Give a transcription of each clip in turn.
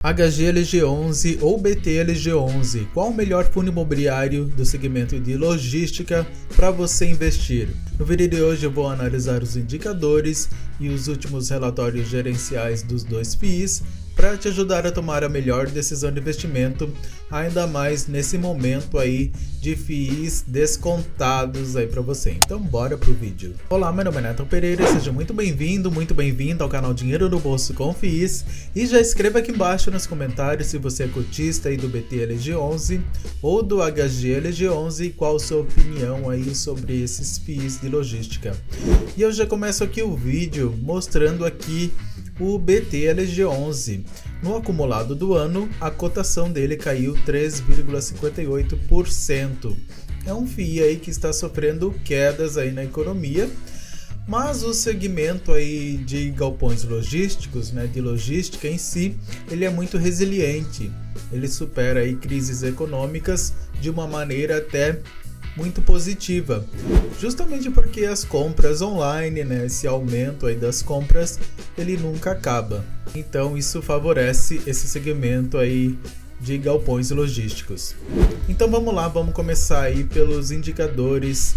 HGLG11 ou BTLG11, qual o melhor fundo imobiliário do segmento de logística para você investir? No vídeo de hoje eu vou analisar os indicadores e os últimos relatórios gerenciais dos dois FIIs para te ajudar a tomar a melhor decisão de investimento, ainda mais nesse momento aí de FIIs descontados aí para você. Então bora pro vídeo. Olá, meu nome é Neto Pereira, seja muito bem-vindo ao canal Dinheiro no Bolso com FIIs e já escreva aqui embaixo nos comentários se você é cotista aí do BTLG11 ou do HGLG11 e qual a sua opinião aí sobre esses FIIs de logística. E eu já começo aqui o vídeo mostrando aqui o BTLG11. No acumulado do ano, a cotação dele caiu 3,58%. É um FII aí que está sofrendo quedas aí na economia, mas o segmento aí de galpões logísticos, de logística em si, ele é muito resiliente. Ele supera aí crises econômicas de uma maneira até muito positiva, justamente porque as compras online, esse aumento aí das compras, ele nunca acaba. Então isso favorece esse segmento aí de galpões logísticos. Então vamos lá, vamos começar aí pelos indicadores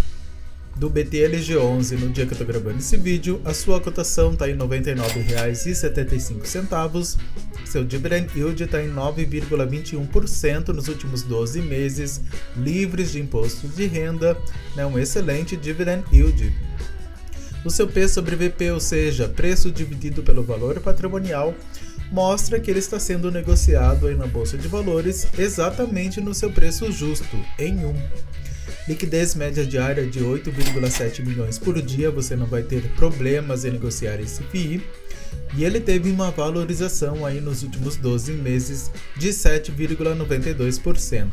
do BTLG11. No dia que eu tô gravando esse vídeo, a sua cotação está em R$ 99,75. Seu dividend yield está em 9,21% nos últimos 12 meses, livres de imposto de renda, um excelente dividend yield. O seu P sobre VP, ou seja, preço dividido pelo valor patrimonial, mostra que ele está sendo negociado aí na Bolsa de Valores exatamente no seu preço justo, em 1. Liquidez média diária de 8,7 milhões por dia, você não vai ter problemas em negociar esse FII. E ele teve uma valorização aí nos últimos 12 meses de 7,92%.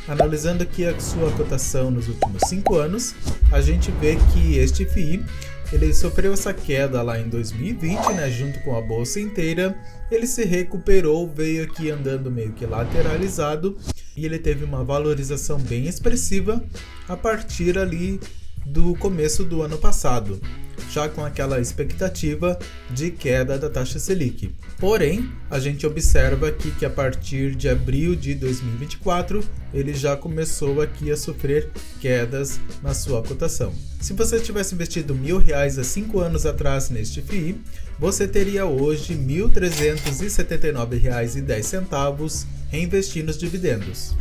Analisando aqui a sua cotação nos últimos 5 anos, a gente vê que este FII ele sofreu essa queda lá em 2020, junto com a bolsa inteira. Ele se recuperou, veio aqui andando meio que lateralizado e ele teve uma valorização bem expressiva a partir ali do começo do ano passado, já com aquela expectativa de queda da taxa Selic. Porém, a gente observa aqui que a partir de abril de 2024, ele já começou aqui a sofrer quedas na sua cotação. Se você tivesse investido R$1.000 há 5 anos atrás neste FII, você teria hoje R$ 1.379,10 reinvestindo nos dividendos.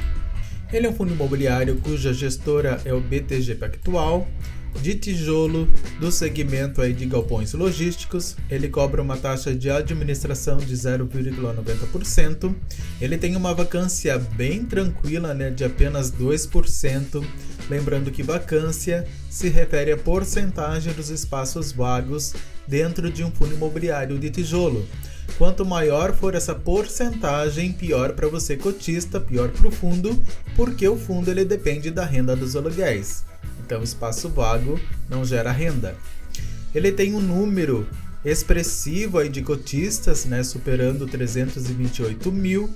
Ele é um fundo imobiliário cuja gestora é o BTG Pactual, de tijolo, do segmento aí de galpões logísticos. Ele cobra uma taxa de administração de 0,90%. Ele tem uma vacância bem tranquila, de apenas 2%. Lembrando que vacância se refere à porcentagem dos espaços vagos dentro de um fundo imobiliário de tijolo. Quanto maior for essa porcentagem, pior para você cotista, pior para o fundo, porque o fundo ele depende da renda dos aluguéis. Então, espaço vago não gera renda. Ele tem um número expressivo aí de cotistas, superando 328 mil.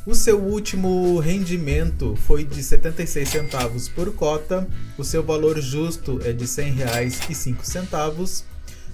O seu último rendimento foi de 76 centavos por cota. O seu valor justo é de R$ 100,05.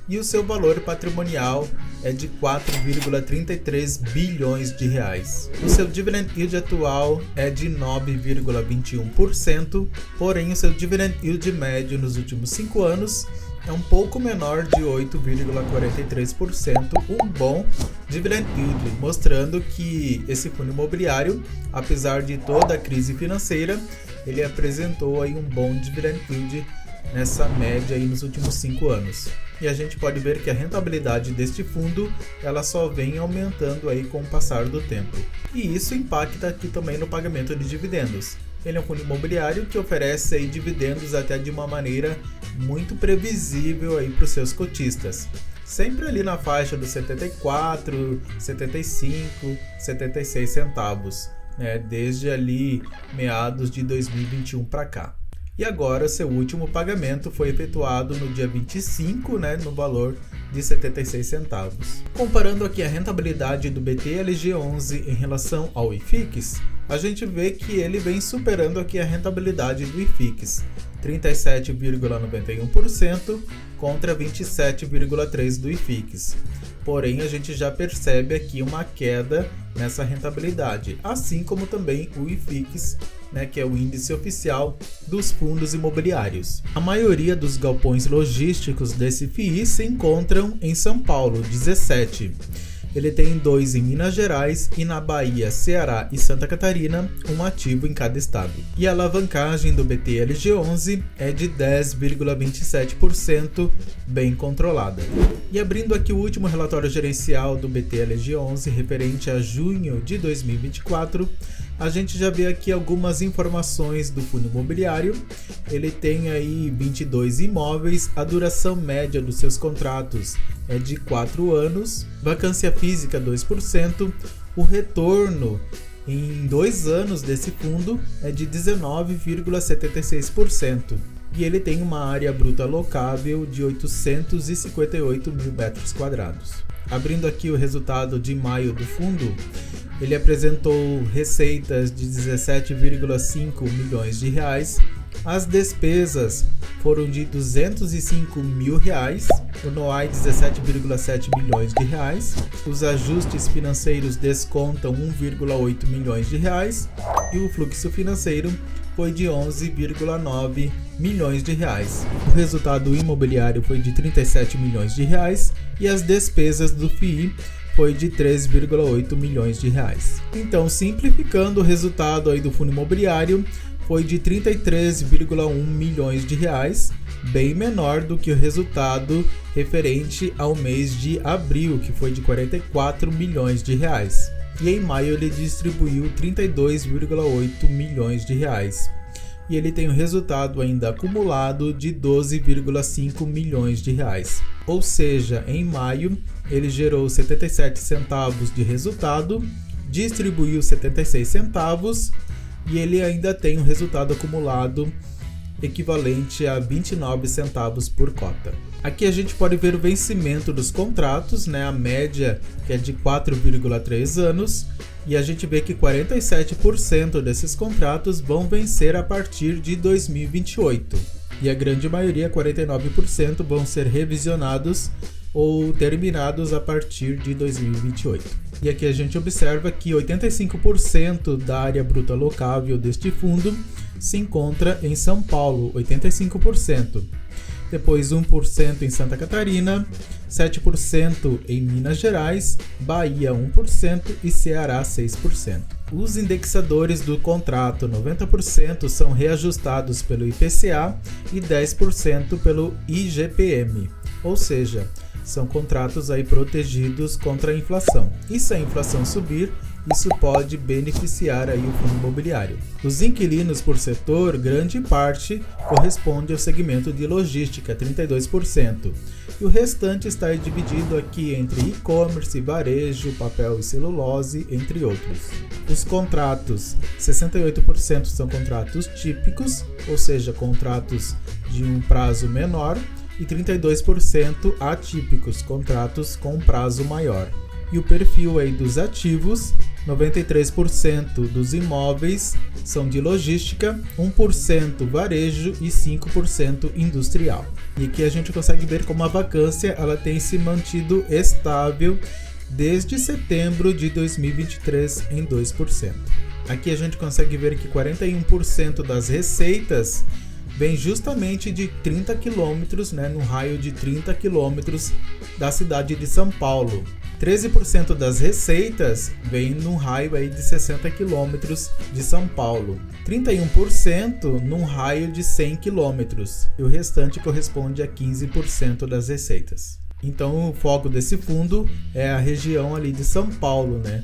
E o seu valor patrimonial é de 4,33 bilhões de reais. O seu dividend yield atual é de 9,21%, porém o seu dividend yield médio nos últimos 5 anos é um pouco menor de 8,43%, um bom dividend yield, mostrando que esse fundo imobiliário, apesar de toda a crise financeira, ele apresentou aí um bom dividend yield nessa média aí nos últimos 5 anos. E a gente pode ver que a rentabilidade deste fundo ela só vem aumentando aí com o passar do tempo. E isso impacta aqui também no pagamento de dividendos. Ele é um fundo imobiliário que oferece aí dividendos até de uma maneira muito previsível aí para os seus cotistas. Sempre ali na faixa dos 74, 75, 76 centavos, desde ali meados de 2021 para cá. E agora seu último pagamento foi efetuado no dia 25, no valor de 76 centavos. Comparando aqui a rentabilidade do BTLG11 em relação ao IFIX, a gente vê que ele vem superando aqui a rentabilidade do IFIX, 37,91% contra 27,3% do IFIX. porém a gente já percebe aqui uma queda nessa rentabilidade, assim como também o IFIX, né, que é o índice oficial dos fundos imobiliários. A maioria dos galpões logísticos desse FII se encontram em São Paulo, 17. Ele tem 2 em Minas Gerais e na Bahia, Ceará e Santa Catarina, um ativo em cada estado. E a alavancagem do BTLG11 é de 10,27%, bem controlada. E abrindo aqui o último relatório gerencial do BTLG11 referente a junho de 2024, a gente já vê aqui algumas informações do fundo imobiliário. Ele tem aí 22 imóveis, a duração média dos seus contratos é de 4 anos, vacância física 2%, o retorno em 2 anos desse fundo é de 19,76%. E ele tem uma área bruta locável de 858 mil metros quadrados. Abrindo aqui o resultado de maio do fundo, ele apresentou receitas de 17,5 milhões de reais, as despesas foram de 205 mil reais, o NOI 17,7 milhões de reais, os ajustes financeiros descontam 1,8 milhões de reais e o fluxo financeiro foi de 11,9 milhões de reais. O resultado imobiliário foi de 37 milhões de reais e as despesas do FII foi de 3,8 milhões de reais. Então, simplificando, o resultado aí do fundo imobiliário foi de 33,1 milhões de reais, bem menor do que o resultado referente ao mês de abril, que foi de 44 milhões de reais. E em maio ele distribuiu 32,8 milhões de reais. E ele tem um resultado ainda acumulado de 12,5 milhões de reais. Ou seja, em maio ele gerou 77 centavos de resultado, distribuiu 76 centavos e ele ainda tem um resultado acumulado equivalente a 29 centavos por cota. Aqui a gente pode ver o vencimento dos contratos, né, a média que é de 4,3 anos, e a gente vê que 47% desses contratos vão vencer a partir de 2028, e a grande maioria, 49%, vão ser revisionados ou terminados a partir de 2028. E aqui a gente observa que 85% da área bruta locável deste fundo se encontra em São Paulo, 85%. Depois 1% em Santa Catarina, 7% em Minas Gerais, Bahia 1% e Ceará 6%. Os indexadores do contrato, 90% são reajustados pelo IPCA e 10% pelo IGPM, ou seja, são contratos aí protegidos contra a inflação. E se a inflação subir, isso pode beneficiar aí o fundo imobiliário. Os inquilinos por setor, grande parte corresponde ao segmento de logística, 32%. E o restante está dividido aqui entre e-commerce, varejo, papel e celulose, entre outros. Os contratos, 68% são contratos típicos, ou seja, contratos de um prazo menor, e 32% atípicos, contratos com prazo maior. E o perfil aí dos ativos, 93% dos imóveis são de logística, 1% varejo e 5% industrial. E aqui a gente consegue ver como a vacância ela tem se mantido estável desde setembro de 2023 em 2%. Aqui a gente consegue ver que 41% das receitas vem justamente de 30 quilômetros, né, no raio de 30 quilômetros da cidade de São Paulo. 13% das receitas vem num raio aí de 60 quilômetros de São Paulo. 31% num raio de 100 quilômetros. E o restante corresponde a 15% das receitas. Então o foco desse fundo é a região ali de São Paulo, né?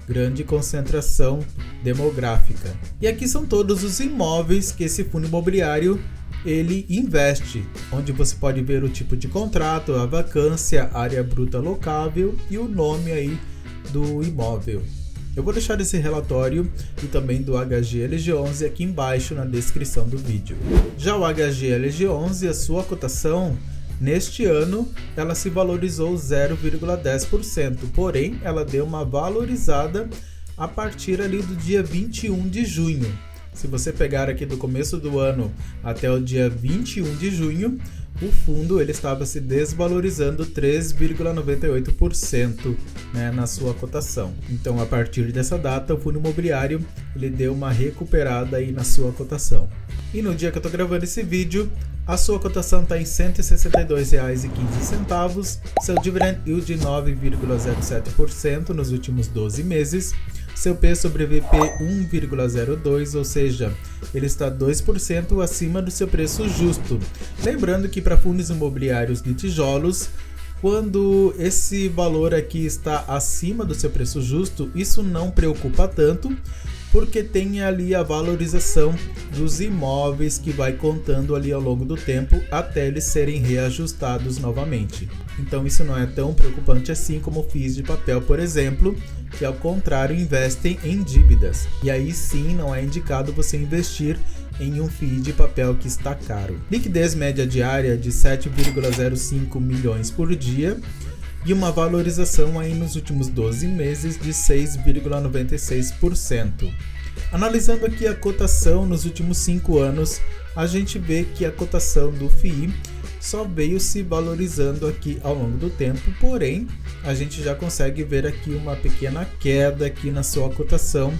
Grande concentração demográfica. E aqui são todos os imóveis que esse fundo imobiliário ele investe, onde você pode ver o tipo de contrato, a vacância, área bruta locável e o nome aí do imóvel. Eu vou deixar esse relatório e também do HGLG11 aqui embaixo na descrição do vídeo. Já o HGLG11, a sua cotação neste ano, ela se valorizou 0,10%, porém ela deu uma valorizada a partir ali do dia 21 de junho. Se você pegar aqui do começo do ano até o dia 21 de junho, o fundo ele estava se desvalorizando 3,98%, né, na sua cotação. Então, a partir dessa data, o fundo imobiliário ele deu uma recuperada aí na sua cotação. E no dia que eu estou gravando esse vídeo, a sua cotação está em R$ 162,15, seu dividend yield de 9,07% nos últimos 12 meses, seu P sobre VP 1,02, ou seja, ele está 2% acima do seu preço justo. Lembrando que para fundos imobiliários de tijolos, quando esse valor aqui está acima do seu preço justo, isso não preocupa tanto, porque tem ali a valorização dos imóveis que vai contando ali ao longo do tempo até eles serem reajustados novamente. Então isso não é tão preocupante assim como FIIs de papel, por exemplo, que ao contrário investem em dívidas. E aí sim não é indicado você investir em um FII de papel que está caro. Liquidez média diária de 7,05 milhões por dia e uma valorização aí nos últimos 12 meses de 6,96%. Analisando aqui a cotação nos últimos 5 anos, a gente vê que a cotação do FII só veio se valorizando aqui ao longo do tempo, porém a gente já consegue ver aqui uma pequena queda aqui na sua cotação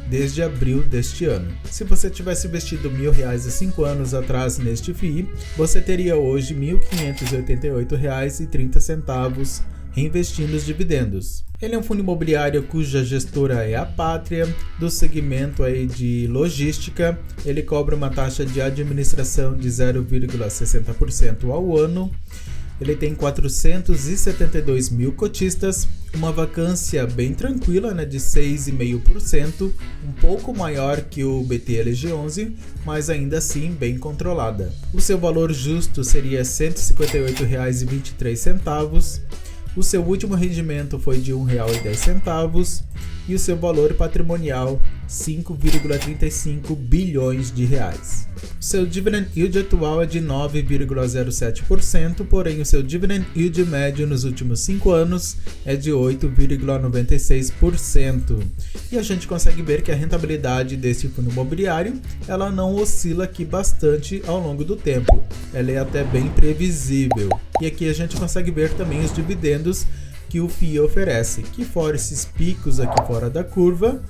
desde abril deste ano. Se você tivesse investido R$1.000 há 5 anos atrás neste FII, você teria hoje R$ 1.588,30 reinvestindo os dividendos. Ele é um fundo imobiliário cuja gestora é a Pátria, do segmento aí de logística. Ele cobra uma taxa de administração de 0,60% ao ano. Ele tem 472 mil cotistas, uma vacância bem tranquila, né, de 6,5%, um pouco maior que o BTLG11, mas ainda assim bem controlada. O seu valor justo seria R$ 158,23. O seu último rendimento foi de R$ 1,10 e o seu valor patrimonial 5,35 bilhões de reais. O seu dividend yield atual é de 9,07%, porém o seu dividend yield médio nos últimos 5 anos é de 8,96%. E a gente consegue ver que a rentabilidade desse fundo imobiliário ela não oscila aqui bastante ao longo do tempo. Ela é até bem previsível. E aqui a gente consegue ver também os dividendos que o FII oferece, que fora esses picos aqui fora da curva,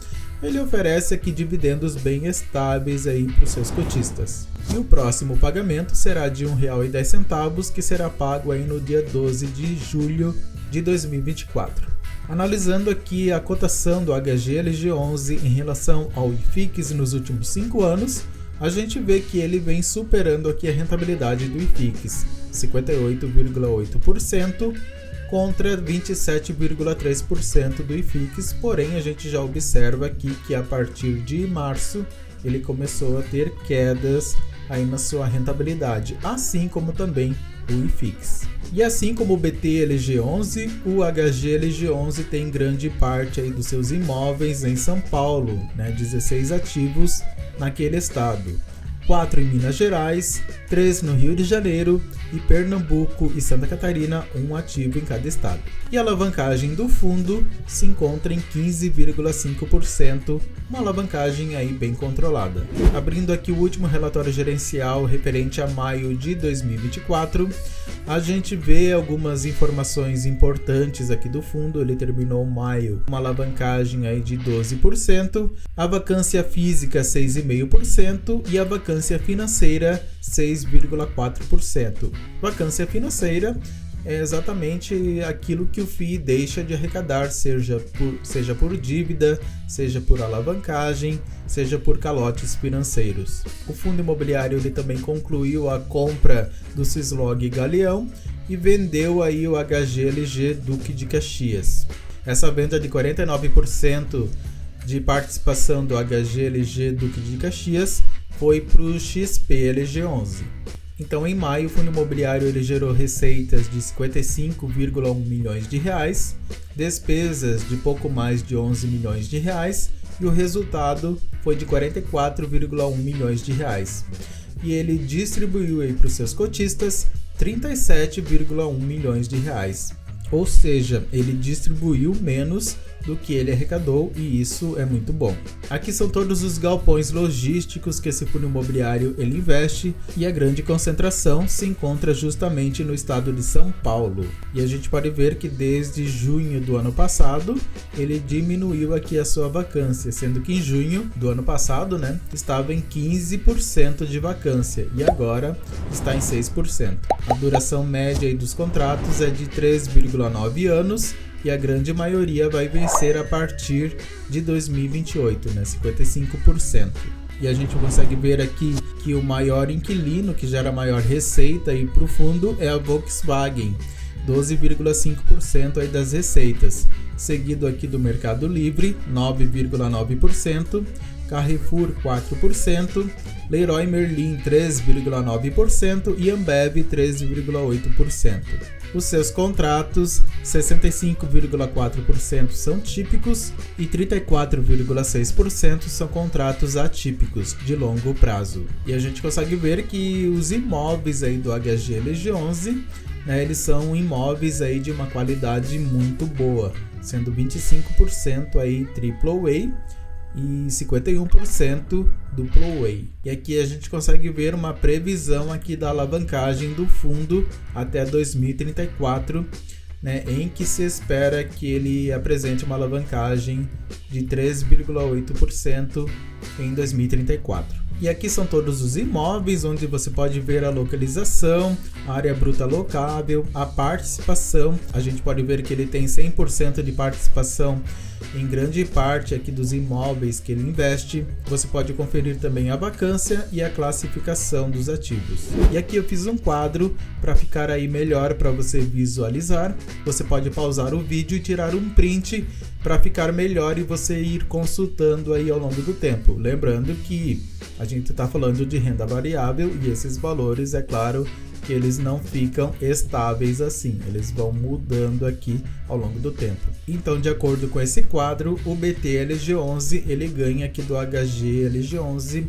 ele oferece aqui dividendos bem estáveis aí para os seus cotistas. E o próximo pagamento será de R$ 1,10, que será pago aí no dia 12 de julho de 2024. Analisando aqui a cotação do HGLG11 em relação ao IFIX nos últimos 5 anos, a gente vê que ele vem superando aqui a rentabilidade do IFIX, 58,8%, contra 27,3% do IFIX, porém a gente já observa aqui que a partir de março ele começou a ter quedas aí na sua rentabilidade, assim como também o IFIX. E assim como o BTLG11, o HGLG11 tem grande parte aí dos seus imóveis em São Paulo, né, 16 ativos naquele estado. 4 em Minas Gerais, 3 no Rio de Janeiro e Pernambuco e Santa Catarina, um ativo em cada estado. E a alavancagem do fundo se encontra em 15,5%, uma alavancagem aí bem controlada. Abrindo aqui o último relatório gerencial referente a maio de 2024, a gente vê algumas informações importantes aqui do fundo. Ele terminou maio com uma alavancagem aí de 12%, a vacância física 6,5% e a vacância financeira 6,4%. Vacância financeira é exatamente aquilo que o FII deixa de arrecadar, seja por dívida, seja por alavancagem, seja por calotes financeiros. O fundo imobiliário ele também concluiu a compra do Cislog Galeão e vendeu aí o HGLG Duque de Caxias. Essa venda de 49% de participação do HGLG Duque de Caxias foi para o XPLG11. Então, em maio, o fundo imobiliário ele gerou receitas de 55,1 milhões de reais, despesas de pouco mais de 11 milhões de reais e o resultado foi de 44,1 milhões de reais. E ele distribuiu para os seus cotistas 37,1 milhões de reais. Ou seja, ele distribuiu menos do que ele arrecadou, e isso é muito bom. Aqui são todos os galpões logísticos que esse fundo imobiliário ele investe, e a grande concentração se encontra justamente no estado de São Paulo. E a gente pode ver que desde junho do ano passado ele diminuiu aqui a sua vacância, sendo que em junho do ano passado, né, estava em 15% de vacância e agora está em 6%. A duração média aí dos contratos é de 3,9 anos e a grande maioria vai vencer a partir de 2028, né, 55%. E a gente consegue ver aqui que o maior inquilino que gera maior receita para o fundo é a Volkswagen, 12,5% aí das receitas, seguido aqui do Mercado Livre, 9,9%, Carrefour 4%, Leroy Merlin 3,9% e Ambev 3,8%. Os seus contratos, 65,4% são típicos e 34,6% são contratos atípicos de longo prazo. E a gente consegue ver que os imóveis aí do HGLG11, né, eles são imóveis aí de uma qualidade muito boa, sendo 25% aí AAA e 51% AA. E aqui a gente consegue ver uma previsão aqui da alavancagem do fundo até 2034, né, em que se espera que ele apresente uma alavancagem de 3,8% em 2034. E aqui são todos os imóveis, onde você pode ver a localização, a área bruta locável, a participação. A gente pode ver que ele tem 100% de participação em grande parte aqui dos imóveis que ele investe. Você pode conferir também a vacância e a classificação dos ativos. E aqui eu fiz um quadro para ficar aí melhor para você visualizar. Você pode pausar o vídeo e tirar um print para ficar melhor e você ir consultando aí ao longo do tempo. Lembrando que a gente está falando de renda variável e esses valores, é claro, que eles não ficam estáveis assim, eles vão mudando aqui ao longo do tempo. Então, de acordo com esse quadro, o BTLG11 ele ganha aqui do HGLG11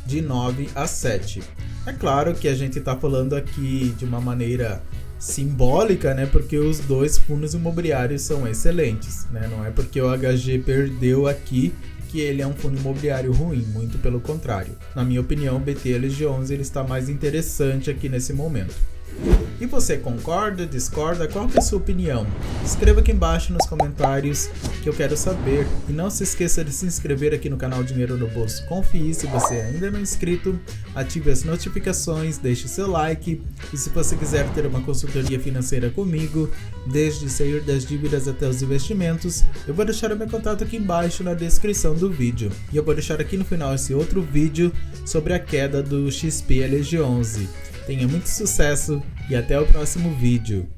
de 9 a 7. É claro que a gente está falando aqui de uma maneira simbólica, né? Porque os dois fundos imobiliários são excelentes, né? Não é porque o HG perdeu aqui que ele é um fundo imobiliário ruim, muito pelo contrário. Na minha opinião, o BTLG11 ele está mais interessante aqui nesse momento. E você concorda, discorda? Qual que é a sua opinião? Escreva aqui embaixo nos comentários que eu quero saber. E não se esqueça de se inscrever aqui no canal Dinheiro no Bolso Confie. Se você ainda não é inscrito, ative as notificações, deixe seu like. E se você quiser ter uma consultoria financeira comigo, desde sair das dívidas até os investimentos, eu vou deixar o meu contato aqui embaixo na descrição do vídeo. E eu vou deixar aqui no final esse outro vídeo sobre a queda do XPLG11. Tenha muito sucesso e até o próximo vídeo.